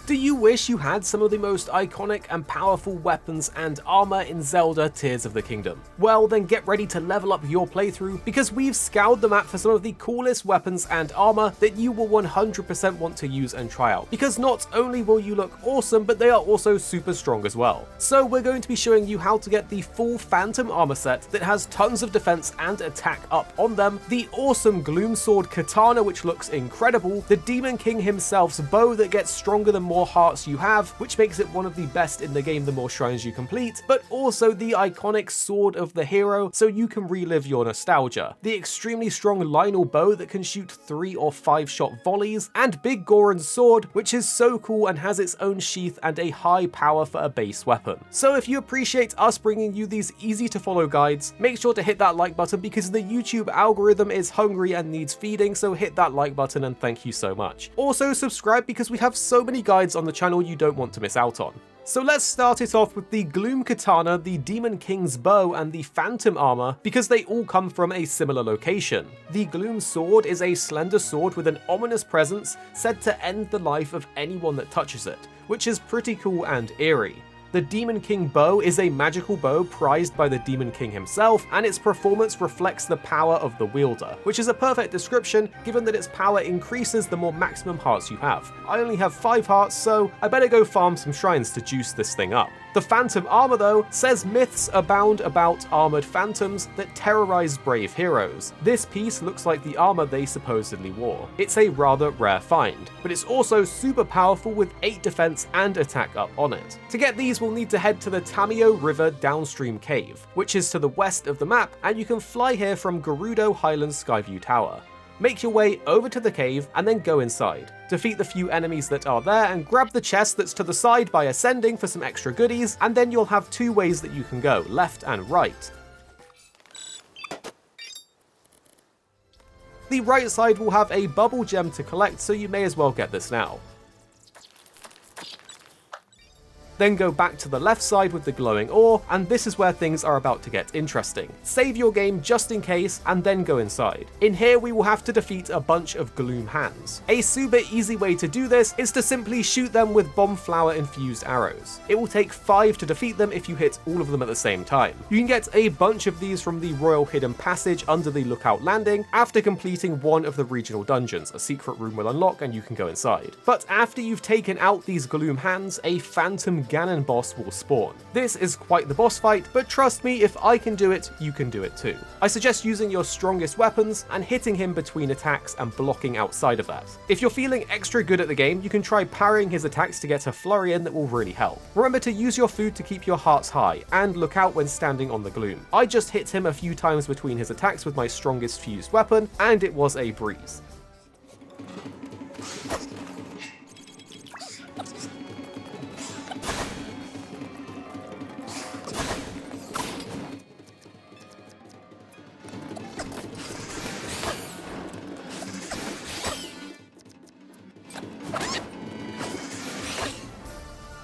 Do you wish you had some of the most iconic and powerful weapons and armor in Zelda Tears of the Kingdom? Well, then get ready to level up your playthrough, because we've scoured the map for some of the coolest weapons and armor that you will 100% want to use and try out, because not only will you look awesome, but they are also super strong as well. So we're going to be showing you how to get the full Phantom armor set that has tons of defense and attack up on them, the awesome Gloom Sword Katana which looks incredible, the Demon King himself's bow that gets stronger the more hearts you have, which makes it one of the best in the game the more shrines you complete, but also the iconic Sword of the Hero so you can relive your nostalgia, the extremely strong Lionel Bow that can shoot 3 or 5 shot volleys, and Biggorons Sword, which is so cool and has its own sheath and a high power for a base weapon. So if you appreciate us bringing you these easy to follow guides, make sure to hit that like button because the YouTube algorithm is hungry and needs feeding, so hit that like button and thank you so much. Also subscribe because we have so many guides on the channel you don't want to miss out on. So let's start it off with the Gloom Katana, the Demon King's bow, and the Phantom armor, because they all come from a similar location. The Gloom Sword is a slender sword with an ominous presence said to end the life of anyone that touches it, which is pretty cool and eerie. The Demon King bow is a magical bow prized by the Demon King himself, and its performance reflects the power of the wielder, which is a perfect description given that its power increases the more maximum hearts you have. I only have 5 hearts, so I better go farm some shrines to juice this thing up. The Phantom armor though says myths abound about armored phantoms that terrorize brave heroes. This piece looks like the armor they supposedly wore. It's a rather rare find, but it's also super powerful with 8 defense and attack up on it. To get these, we'll need to head to the Tamio River downstream cave, which is to the west of the map, and you can fly here from Gerudo Highlands Skyview Tower. Make your way over to the cave and then go inside. Defeat the few enemies that are there and grab the chest that's to the side by ascending for some extra goodies, and then you'll have 2 ways that you can go, left and right. The right side will have a bubble gem to collect, so you may as well get this now. Then go back to the left side with the glowing ore, and this is where things are about to get interesting. Save your game just in case, and then go inside. In here we will have to defeat a bunch of gloom hands. A super easy way to do this is to simply shoot them with bomb flower infused arrows. It will take 5 to defeat them if you hit all of them at the same time. You can get a bunch of these from the Royal Hidden Passage under the Lookout Landing after completing one of the regional dungeons. A secret room will unlock and you can go inside. But after you've taken out these gloom hands, a Phantom Ganon boss will spawn. This is quite the boss fight, but trust me, if I can do it, you can do it too. I suggest using your strongest weapons and hitting him between attacks and blocking outside of that. If you're feeling extra good at the game, you can try parrying his attacks to get a flurry in that will really help. Remember to use your food to keep your hearts high, and look out when standing on the gloom. I just hit him a few times between his attacks with my strongest fused weapon, and it was a breeze.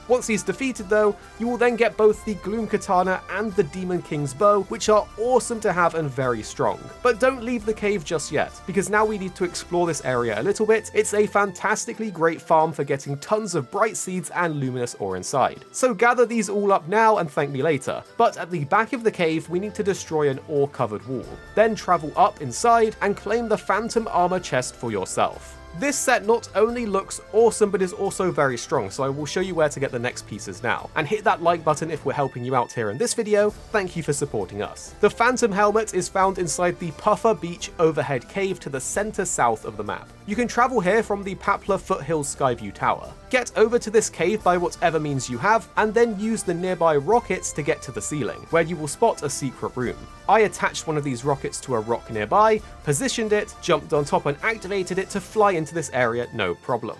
Once he's defeated though, you will then get both the Gloom Katana and the Demon King's bow, which are awesome to have and very strong. But don't leave the cave just yet, because now we need to explore this area a little bit. It's a fantastically great farm for getting tons of bright seeds and luminous ore inside. So gather these all up now and thank me later. But at the back of the cave, we need to destroy an ore covered wall. Then travel up inside and claim the Phantom armor chest for yourself. This set not only looks awesome, but is also very strong, so I will show you where to get the next pieces now. And hit that like button if we're helping you out here in this video. Thank you for supporting us. The Phantom helmet is found inside the Puffer Beach overhead cave to the center south of the map. You can travel here from the Papler Foothills Skyview Tower. Get over to this cave by whatever means you have, and then use the nearby rockets to get to the ceiling, where you will spot a secret room. I attached one of these rockets to a rock nearby, positioned it, jumped on top and activated it to fly into this area no problem.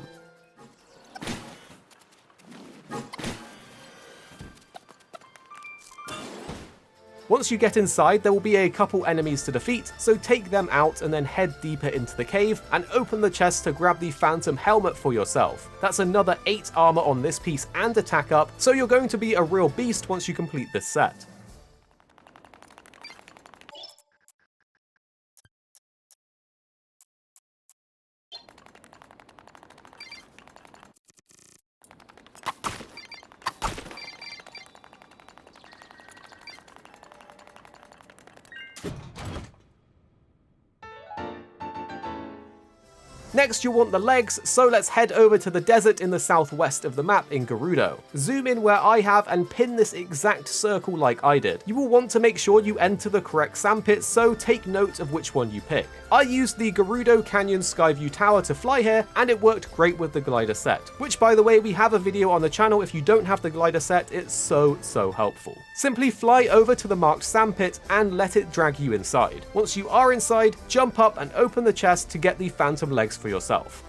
Once you get inside, there will be a couple enemies to defeat, so take them out and then head deeper into the cave and open the chest to grab the Phantom helmet for yourself. That's another 8 armor on this piece and attack up, so you're going to be a real beast once you complete this set. Next you'll want the legs, so let's head over to the desert in the southwest of the map in Gerudo. Zoom in where I have and pin this exact circle like I did. You will want to make sure you enter the correct sandpit, so take note of which one you pick. I used the Gerudo Canyon Skyview Tower to fly here, and it worked great with the glider set, which by the way we have a video on the channel. If you don't have the glider set, it's so helpful. Simply fly over to the marked sandpit and let it drag you inside. Once you are inside, jump up and open the chest to get the phantom legs for yourself.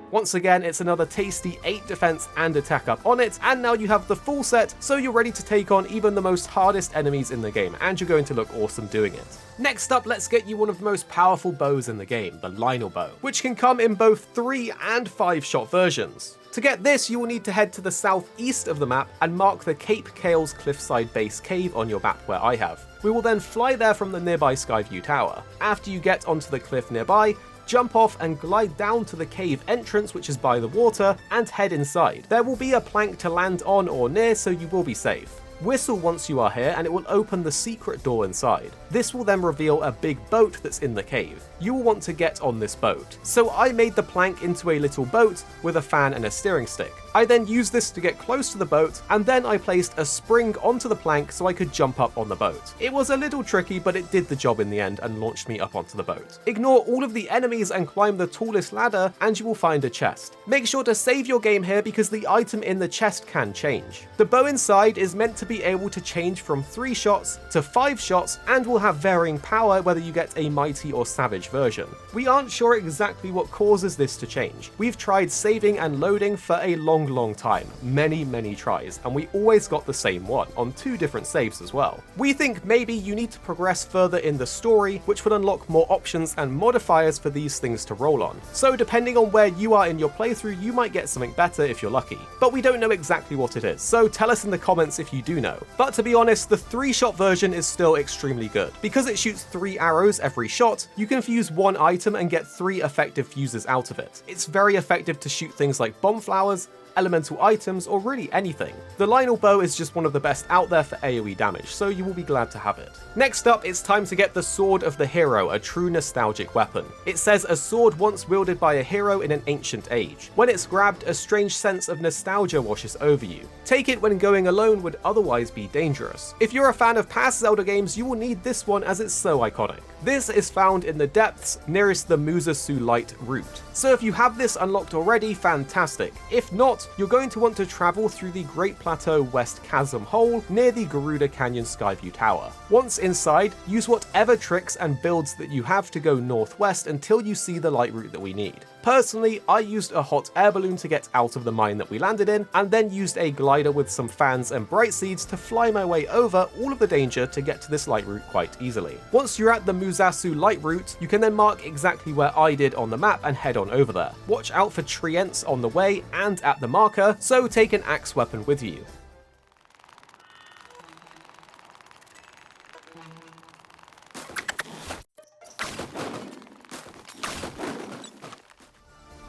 Once again, it's another tasty 8 defense and attack up on it, and now you have the full set, so you're ready to take on even the most hardest enemies in the game, and you're going to look awesome doing it. Next up, let's get you one of the most powerful bows in the game, the Lionel Bow, which can come in both 3 and 5 shot versions. To get this, you will need to head to the southeast of the map and mark the Cape Kale's cliffside base cave on your map where I have. We will then fly there from the nearby Skyview Tower. After you get onto the cliff nearby, jump off and glide down to the cave entrance, which is by the water, and head inside. There will be a plank to land on or near, so you will be safe. Whistle once you are here and it will open the secret door inside. This will then reveal a big boat that's in the cave. You will want to get on this boat. So I made the plank into a little boat with a fan and a steering stick. I then used this to get close to the boat, and then I placed a spring onto the plank so I could jump up on the boat. It was a little tricky, but it did the job in the end and launched me up onto the boat. Ignore all of the enemies and climb the tallest ladder and you will find a chest. Make sure to save your game here because the item in the chest can change. The bow inside is meant to be able to change from 3 shots to 5 shots and will have varying power whether you get a mighty or savage version. We aren't sure exactly what causes this to change. We've tried saving and loading for a long time, many tries, and we always got the same one on 2 different saves as well. We think maybe you need to progress further in the story, which would unlock more options and modifiers for these things to roll on. So depending on where you are in your playthrough, you might get something better if you're lucky. But we don't know exactly what it is, so tell us in the comments if you do know. But to be honest, the 3-shot version is still extremely good. Because it shoots 3 arrows every shot, you can fuse 1 item and get 3 effective fuses out of it. It's very effective to shoot things like bomb flowers, elemental items, or really anything. The Lionel Bow is just one of the best out there for AoE damage, so you will be glad to have it. Next up, it's time to get the Sword of the Hero, a true nostalgic weapon. It says a sword once wielded by a hero in an ancient age. When it's grabbed, a strange sense of nostalgia washes over you. Take it when going alone would otherwise be dangerous. If you're a fan of past Zelda games, you will need this one as it's so iconic. This is found in the depths nearest the Musasu Light route. So if you have this unlocked already, fantastic. If not, you're going to want to travel through the Great Plateau West Chasm Hole near the Gerudo Canyon Skyview Tower. Once inside, use whatever tricks and builds that you have to go northwest until you see the light route that we need. Personally, I used a hot air balloon to get out of the mine that we landed in, and then used a glider with some fans and bright seeds to fly my way over all of the danger to get to this light route quite easily. Once you're at the Musasu light route, you can then mark exactly where I did on the map and head on over there. Watch out for treants on the way and at the marker, so take an axe weapon with you.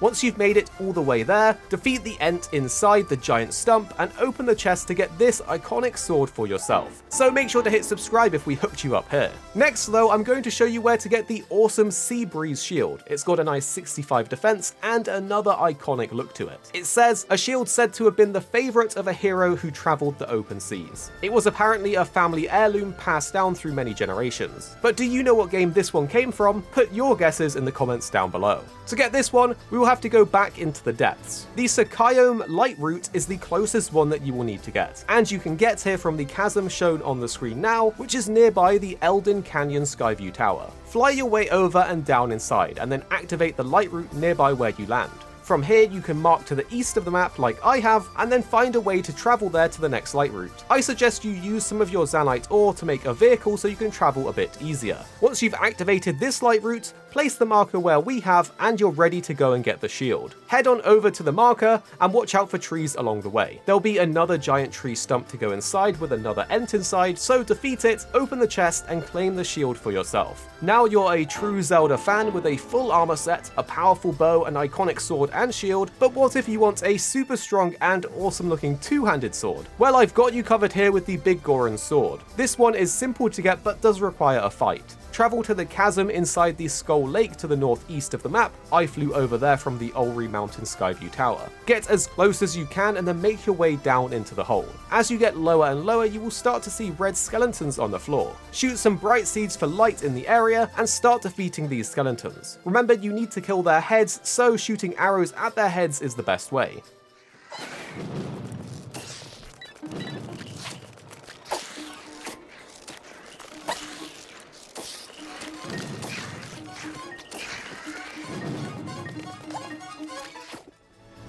Once you've made it all the way there, defeat the Ent inside the giant stump and open the chest to get this iconic sword for yourself. So make sure to hit subscribe if we hooked you up here. Next though, I'm going to show you where to get the awesome Sea Breeze shield. It's got a nice 65 defense and another iconic look to it. It says, a shield said to have been the favorite of a hero who traveled the open seas. It was apparently a family heirloom passed down through many generations. But do you know what game this one came from? Put your guesses in the comments down below. To get this one, we will have to go back into the depths. The Sakaiome light route is the closest one that you will need to get, and you can get here from the chasm shown on the screen now, which is nearby the Eldin Canyon Skyview Tower. Fly your way over and down inside, and then activate the light route nearby where you land. From here, you can mark to the east of the map like I have, and then find a way to travel there to the next light route. I suggest you use some of your Zanite ore to make a vehicle so you can travel a bit easier. Once you've activated this light route, place the marker where we have, and you're ready to go and get the shield. Head on over to the marker and watch out for trees along the way. There'll be another giant tree stump to go inside with another ent inside, so defeat it, open the chest, and claim the shield for yourself. Now you're a true Zelda fan with a full armor set, a powerful bow, an iconic sword and shield, but what if you want a super strong and awesome looking two-handed sword? Well, I've got you covered here with the Biggorons Sword. This one is simple to get but does require a fight. Travel to the chasm inside the Skull Lake to the northeast of the map. I flew over there from the Ulri Mountain Skyview Tower. Get as close as you can and then make your way down into the hole. As you get lower and lower, you will start to see red skeletons on the floor. Shoot some bright seeds for light in the area and start defeating these skeletons. Remember, you need to kill their heads, so shooting arrows at their heads is the best way.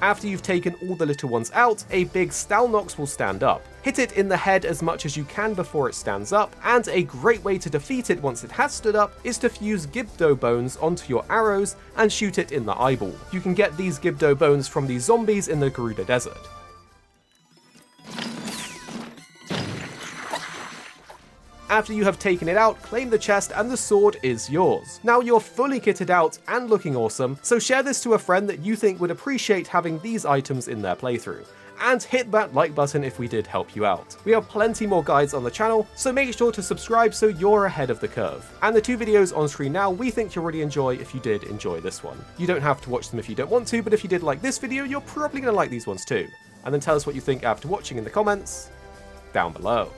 After you've taken all the little ones out, a big Stalnox will stand up. Hit it in the head as much as you can before it stands up, and a great way to defeat it once it has stood up is to fuse Gibdo bones onto your arrows and shoot it in the eyeball. You can get these Gibdo bones from the zombies in the Garuda Desert. After you have taken it out, claim the chest and the sword is yours. Now you're fully kitted out and looking awesome, so share this to a friend that you think would appreciate having these items in their playthrough. And hit that like button if we did help you out. We have plenty more guides on the channel, so make sure to subscribe so you're ahead of the curve. And the two videos on screen now we think you'll really enjoy if you did enjoy this one. You don't have to watch them if you don't want to, but if you did like this video, you're probably going to like these ones too. And then tell us what you think after watching in the comments down below.